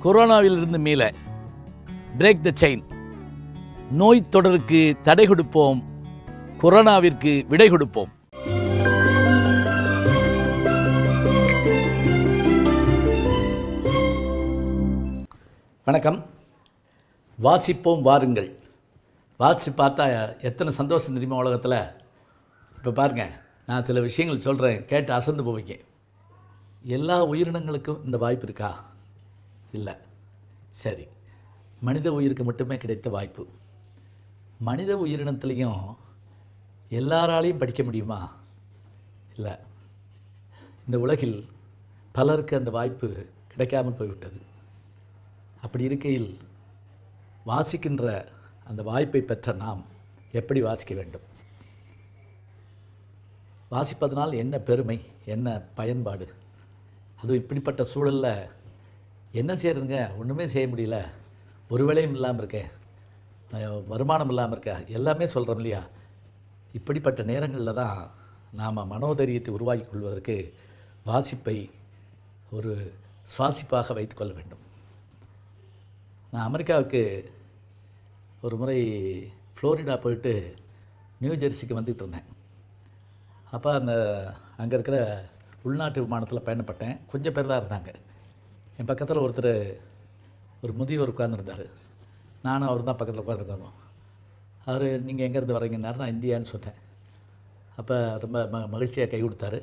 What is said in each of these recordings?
கொரோனாவிலிருந்து மீள break the chain. நோய் தொடருக்கு தடை கொடுப்போம், கொரோனாவிற்கு விடை கொடுப்போம். வணக்கம். வாசிப்போம் வாருங்கள். வாசித்து பார்த்தா எத்தனை சந்தோஷம் தெரியுமா உலகத்தில். இப்போ பாருங்கள், நான் சில விஷயங்கள் சொல்கிறேன், கேட்டு அசந்து போவீங்க. எல்லா உயிரினங்களுக்கும் இந்த வாய்ப்பு இருக்கா? இல்லை. சரி, மனித உயிருக்கு மட்டுமே கிடைத்த வாய்ப்பு. மனித உயிரினத்துலேயும் எல்லாராலையும் படிக்க முடியுமா? இல்லை. இந்த உலகில் பலருக்கு அந்த வாய்ப்பு கிடைக்காமல் போய்விட்டது. அப்படி இருக்கையில் வாசிக்கின்ற அந்த வாய்ப்பை பெற்ற நாம் எப்படி வாசிக்க வேண்டும்? வாசிப்பதனால் என்ன பெருமை, என்ன பயன்பாடு? அதுவும் இப்படிப்பட்ட சூழலில் என்ன செய்கிறதுங்க? ஒன்றுமே செய்ய முடியல, ஒரு வேலையும் இல்லாமல் இருக்கேன், வருமானம் இல்லாமல் இருக்கேன், எல்லாமே சொல்கிறோம் இல்லையா? இப்படிப்பட்ட நேரங்களில் தான் நாம் மனோதைரியத்தை உருவாக்கி கொள்வதற்கு வாசிப்பை ஒரு சுவாசிப்பாக வைத்துக்கொள்ள வேண்டும். நான் அமெரிக்காவுக்கு ஒரு முறை ஃப்ளோரிடா போயிட்டு நியூ ஜெர்சிக்கு வந்துக்கிட்டு இருந்தேன். அப்போ அங்கே இருக்கிற உள்நாட்டு விமானத்தில் பயணப்பட்டேன். கொஞ்சம் பேர் தான் இருந்தாங்க. என் பக்கத்தில் ஒருத்தர், ஒரு முதியவர் உட்கார்ந்துருந்தார். நானும் அவர் தான் பக்கத்தில் உட்காந்துருக்கோம். அவர், நீங்கள் எங்கேருந்து வரீங்கன்னாரு. நான் இந்தியான்னு சொன்னேன். அப்போ ரொம்ப மகிழ்ச்சியாக கை கொடுத்தாரு.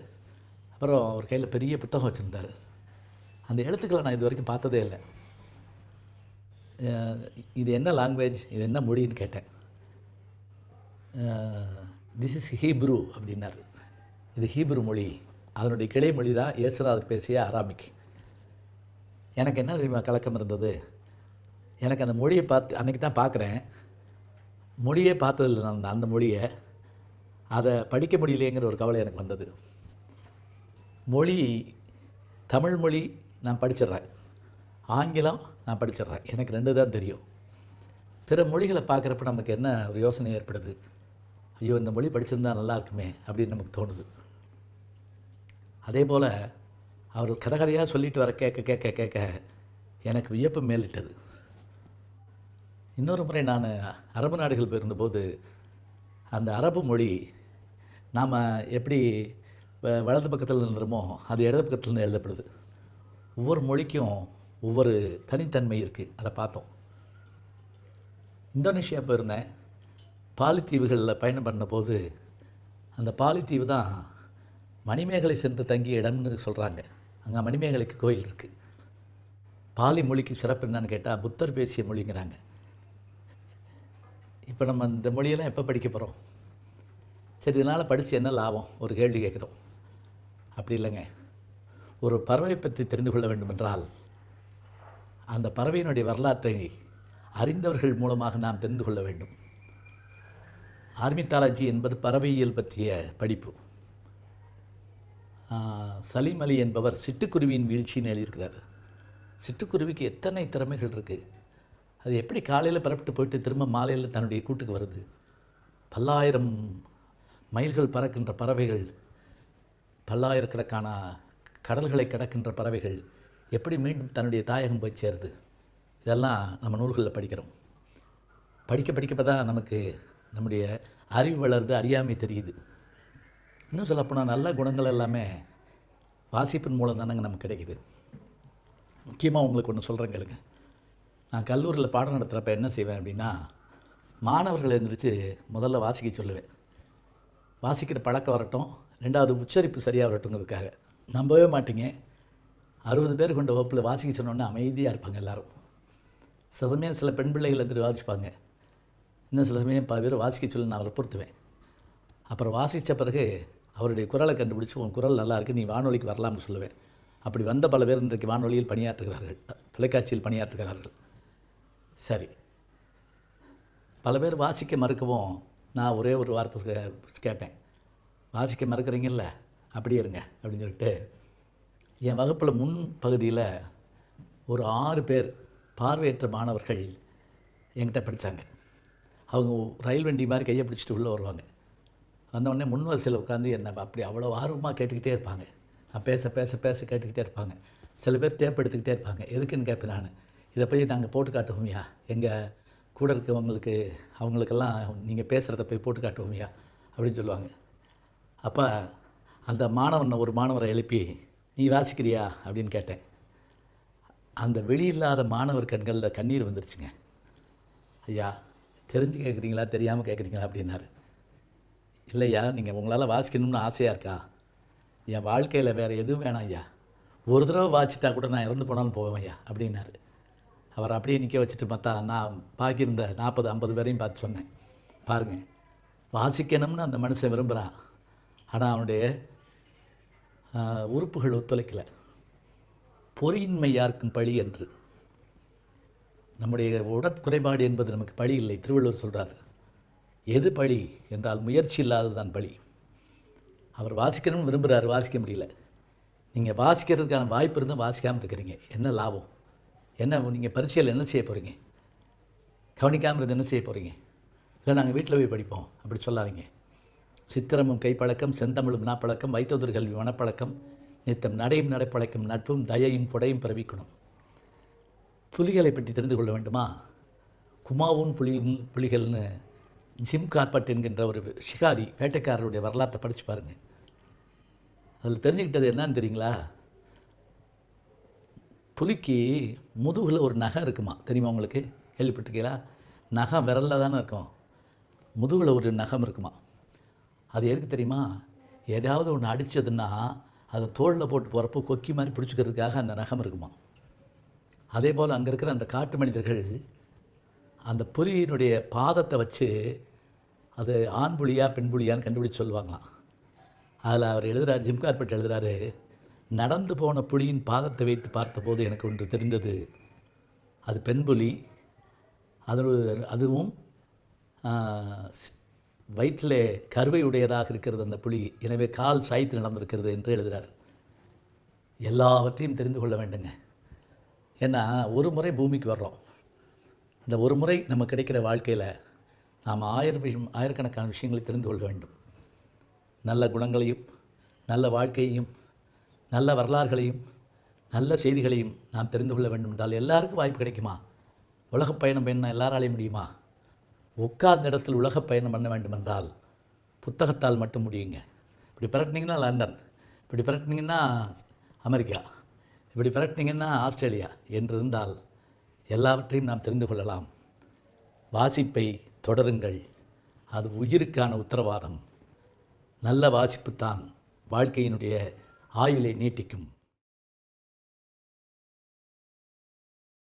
அப்புறம் அவர் கையில் பெரிய புத்தகம் வச்சுருந்தார். அந்த எழுத்துக்களை நான் இது வரைக்கும் பார்த்ததே இல்லை. இது என்ன லாங்குவேஜ், இது என்ன மொழின்னு கேட்டேன். திஸ் இஸ் ஹீப்ரு அப்படின்னாரு. இது ஹீப்ரு மொழி, அதனுடைய கிளை மொழி தான் இயேசுநாதர் பேசிய அராமிக். எனக்கு என்ன தெரியுமா கலக்கம் இருந்தது? எனக்கு அந்த மொழியை பார்த்து அன்றைக்கி தான் பார்க்குறேன். மொழியே பார்த்ததில்லை நான், அந்த மொழியை. அதை படிக்க முடியலையேங்கிற ஒரு கவலை எனக்கு வந்தது. மொழி, தமிழ் மொழி நான் படிச்சிடுறேன், ஆங்கிலம் நான் படிச்சிடுறேன், எனக்கு 2 தான் தெரியும். பிற மொழிகளை பார்க்குறப்ப நமக்கு என்ன ஒரு யோசனை ஏற்படுது? ஐயோ, இந்த மொழி படிச்சிருந்தா நல்லா இருக்குமே அப்படின்னு நமக்கு தோணுது. அதே போல் அவர் கதையாக சொல்லிட்டு வர கேட்க கேட்க கேட்க எனக்கு வியப்பு மேலிட்டது. இன்னொரு முறை நான் அரபு நாடுகள் போயிருந்தபோது அந்த அரபு மொழி நாம் எப்படி வலது பக்கத்தில் இருந்துருமோ அது இடது பக்கத்துலேருந்து எழுதப்படுது. ஒவ்வொரு மொழிக்கும் ஒவ்வொரு தனித்தன்மை இருக்குது. அதை பார்த்தோம். இந்தோனேஷியா போயிருந்தேன். பாலித்தீவுகளில் பயணம் பண்ணபோது அந்த பாலித்தீவு தான் மணிமேகலை சென்று தங்கிய இடம்னு சொல்கிறாங்க. அங்கே மணிமேகலைக்கு கோயில் இருக்குது. பாலி மொழிக்கு சிறப்பு என்னன்னு கேட்டால் புத்தர் பேசிய மொழிங்கிறாங்க. இப்போ நம்ம இந்த மொழியெல்லாம் எப்போ படிக்க போகிறோம்? சரி, இதனால் படித்து என்ன லாபம்? ஒரு கேள்வி கேட்குறோம். அப்படி இல்லைங்க. ஒரு பறவை பற்றி தெரிந்து கொள்ள வேண்டுமென்றால் அந்த பறவையினுடைய வரலாற்றை அறிந்தவர்கள் மூலமாக நாம் தெரிந்து கொள்ள வேண்டும். ஆர்மித்தாலஜி என்பது பறவையியல் பற்றிய படிப்பு. சலீம் அலி என்பவர் சிட்டுக்குருவியின் வீழ்ச்சின்னு எழுதியிருக்கிறார். சிட்டுக்குருவிக்கு எத்தனை திறமைகள் இருக்குது. அது எப்படி காலையில் புறப்பட்டு போயிட்டு திரும்ப மாலையில் தன்னுடைய கூட்டுக்கு வருது? பல்லாயிரம் மைல்கள் பறக்கின்ற பறவைகள், பல்லாயிரக்கணக்கான கடல்களை கடக்கின்ற பறவைகள் எப்படி மீண்டும் தன்னுடைய தாயகம் போய் சேருது? இதெல்லாம் நம்ம நூல்களில் படிக்கிறோம். படிக்க தான் நமக்கு நம்முடைய அறிவு வளருது, அறியாமை தெரியுது. இன்னும் சொல்லப்போனால் நல்ல குணங்கள் எல்லாமே வாசிப்பின் மூலம் தானங்க நமக்கு கிடைக்குது. முக்கியமாக உங்களுக்கு ஒன்று சொல்கிறேன் கேளுங்க. நான் கல்லூரியில் பாடம் நடத்துகிறப்ப என்ன செய்வேன் அப்படின்னா, மாணவர்கள் எழுந்திரிச்சு முதல்ல வாசிக்க சொல்லுவேன். வாசிக்கிற பழக்கம் வரட்டும், 2வது உச்சரிப்பு சரியாக வரட்டுங்கிறதுக்காக. நம்பவே மாட்டீங்க, 60 பேர் கொண்ட வகுப்பில் வாசிக்க சொன்னோன்னே அமைதியாக இருப்பாங்க எல்லோரும். சில சமயம் சில பெண் பிள்ளைகள் எழுந்திரி வாசிப்பாங்க. இன்னும் சில சமயம் பல பேர் வாசிக்க சொல்லி நான் வற்புறுத்துவேன். அப்புறம் வாசித்த பிறகு அவருடைய குரலை கண்டுபிடிச்சி, உன் குரல் நல்லா இருக்குது, நீ வானொலிக்கு வரலாம்னு சொல்லுவேன். அப்படி வந்த பல பேர் இன்றைக்கு வானொலியில் பணியாற்றுகிறார்கள், தொலைக்காட்சியில் பணியாற்றுகிறார்கள். சரி, பல பேர் வாசிக்க மறுக்கவும் நான் ஒரே ஒரு வார்த்தை கேட்டேன். வாசிக்க மறுக்கிறீங்கல்ல, அப்படியே இருங்க அப்படின்னு சொல்லிட்டு என் வகுப்பில் முன் பகுதியில் ஒரு 6 பேர் பார்வையற்ற மாணவர்கள் என்கிட்ட படித்தாங்க. அவங்க ரயில் வண்டி மாதிரி கையை பிடிச்சிட்டு உள்ளே வருவாங்க. வந்தவுடனே முன் வரிசையில் உட்காந்து என்னை அப்படி அவ்வளோ ஆர்வமாக கேட்டுக்கிட்டே இருப்பாங்க. நான் பேச பேச பேச கேட்டுக்கிட்டே இருப்பாங்க. சில பேர் டேப் எடுத்துக்கிட்டே இருப்பாங்க. எதுக்குன்னு கேட்பேன் நான். இதை போய் நாங்கள் போட்டு காட்டுவோம்யா, எங்கள் கூட இருக்கவங்களுக்கு அவங்களுக்கெல்லாம் நீங்கள் பேசுகிறத போய் போட்டு காட்டுவோம்யா அப்படின்னு சொல்லுவாங்க. அப்போ அந்த ஒரு மாணவரை எழுப்பி, நீ வாசிக்கிறியா அப்படின்னு கேட்டேன். அந்த வெளியில்லாத மாணவர் கண்களில் கண்ணீர் வந்துருச்சுங்க. ஐயா, தெரிஞ்சு கேட்குறீங்களா தெரியாமல் கேட்குறீங்களா அப்படின்னாரு. இல்லையா, நீங்கள் உங்களால் வாசிக்கணும்னு ஆசையாக இருக்கா? என் வாழ்க்கையில் வேறு எதுவும் வேணாம் ஐயா, ஒரு தடவை வாசிட்டா கூட நான் இறந்து போனாலும் போவேன் ஐயா அப்படின்னாரு. அவர் அப்படியே நிற்க வச்சுட்டு பார்த்தா, நான் பாக்கியிருந்த 40-50 பேரையும் பார்த்து சொன்னேன், பாருங்கள், வாசிக்கணும்னு அந்த மனுஷன் விரும்புகிறான், ஆனால் அவனுடைய உறுப்புகள் ஒத்துழைக்கலை. பொறியின்மை யாருக்கும் பழி என்று. நம்முடைய உடற்குறைபாடு என்பது நமக்கு பழி இல்லை. திருவள்ளுவர் சொல்கிறார், எது பழி என்றால் முயற்சி இல்லாததான் பழி. அவர் வாசிக்கணும்னு விரும்புகிறார், வாசிக்க முடியல. நீங்கள் வாசிக்கிறதுக்கான வாய்ப்பு இருந்தால் வாசிக்காமல் இருக்கிறீங்க, என்ன லாபம்? என்ன நீங்கள் பரீட்சையில் என்ன செய்ய போகிறீங்க? கவனிக்காமல் இருந்து என்ன செய்ய போகிறீங்க? இல்லை நாங்கள் வீட்டில் போய் படிப்போம் அப்படி சொல்லாதீங்க. சித்திரமும் கைப்பழக்கம், செந்தமிழும் நாப்பழக்கம், வைத்தொதிர் கல்வி மனப்பழக்கம், நித்தம் நடையும் நடைப்பழக்கம், நட்பும் தயையும் கொடையும் பிறவிக்கணும். புலிகளை பற்றி தெரிந்து கொள்ள வேண்டுமா? குமாவூன் புலிகள்னு ஜிம் கார்பட் என்கின்ற ஒரு ஷிகாரி வேட்டைக்காரருடைய வரலாற்றை படித்து பாருங்கள். அதில் தெரிஞ்சுக்கிட்டது என்னன்னு தெரியுங்களா? புலிக்கு முதுகில் ஒரு நகம் இருக்குமா, தெரியுமா உங்களுக்கு? கேள்விப்பட்டிருக்கீங்களா? நகம் விரலில் தானே இருக்கும், முதுகில் ஒரு நகம் இருக்குமா. அது எதுக்கு தெரியுமா? ஏதாவது ஒன்று அடித்ததுன்னா அதை தோளில் போட்டு போகிறப்போ கொக்கி மாதிரி பிடிச்சிக்கிறதுக்காக அந்த நகம் இருக்குமா. அதே போல் அங்கே இருக்கிற அந்த காட்டு மனிதர்கள் அந்த புலியினுடைய பாதத்தை வச்சு அது ஆண் புலியா பெண் புலியான்னு கண்டுபிடிச்சு சொல்லுவாங்களாம். அதில் அவர் எழுதுகிறார், ஜிம் கார்பெட் எழுதுகிறாரு, நடந்து போன புலியின் பாதத்தை வைத்து பார்த்தபோது எனக்கு ஒன்று தெரிந்தது, அது பெண் புலி, அதுவும் வயிற்றிலே கருவை உடையதாக இருக்கிறது அந்த புலி, எனவே கால் சாய்த்து நடந்திருக்கிறது என்று எழுதுகிறார். எல்லாவற்றையும் தெரிந்து கொள்ள வேண்டுங்க. ஏன்னா ஒரு முறை பூமிக்கு வர்றோம். இந்த ஒரு முறை நம்ம கிடைக்கிற வாழ்க்கையில் நாம் ஆயிரக்கணக்கான விஷயங்களை தெரிந்து கொள்ள வேண்டும். நல்ல குணங்களையும் நல்ல வாழ்க்கையையும் நல்ல வரலாறுகளையும் நல்ல செய்திகளையும் நாம் தெரிந்து கொள்ள வேண்டும் என்றால் எல்லாருக்கும் வாய்ப்பு கிடைக்குமா? உலகப் பயணம் பண்ண எல்லாராலையும் முடியுமா? உட்கார்ந்த இடத்தில் உலகப் பயணம் பண்ண வேண்டுமென்றால் புத்தகத்தால் மட்டும் முடியுங்க. இப்படி பிரட்டினீங்கன்னா லண்டன், இப்படி பிரட்டினீங்கன்னா அமெரிக்கா, இப்படி பிரட்டினீங்கன்னா ஆஸ்திரேலியா என்று இருந்தால் எல்லாவற்றையும் நாம் தெரிந்து கொள்ளலாம். வாசிப்பை தொடருங்கள், அது உயிருக்கான உத்தரவாதம். நல்ல வாசிப்புத்தான் வாழ்க்கையினுடைய ஆயுளை நீட்டிக்கும்.